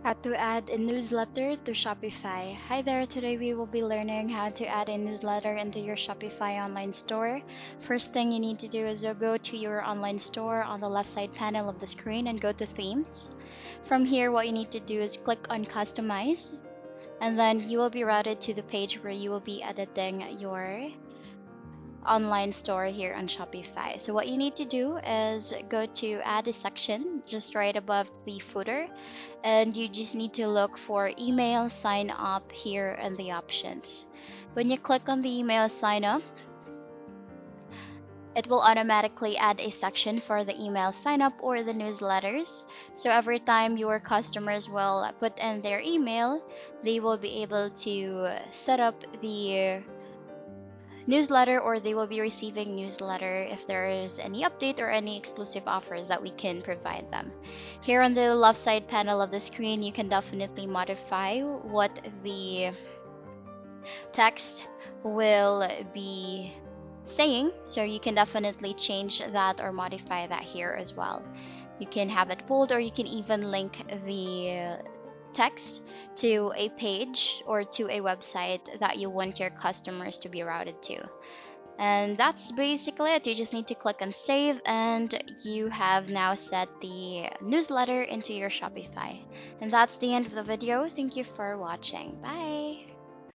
How to add a newsletter to Shopify. Hi there, today we will be learning how to add a newsletter into your Shopify online store. First thing you need to do is go to your online store on the left side panel of the screen and go to themes. From here, what you need to do is click on customize, and then you will be routed to the page where you will be editing your online store here on Shopify. So what you need to do is go to add a section just right above the footer, and you just need to look for email sign up here in the options. When you click on the email sign up, it will automatically add a section for the email sign up or the newsletters. So every time your customers will put in their email, they will be able to set up the newsletter, or they will be receiving newsletter if there is any update or any exclusive offers that we can provide them. Here on the left side panel of the screen, you can definitely modify what the text will be saying, so you can definitely change that or modify that here as well. You can have it bold, or you can even link the text to a page or to a website that you want your customers to be routed to. And that's basically it. You just need to click on save, and you have now set the newsletter into your Shopify. And that's the end of the video. Thank you for watching. Bye.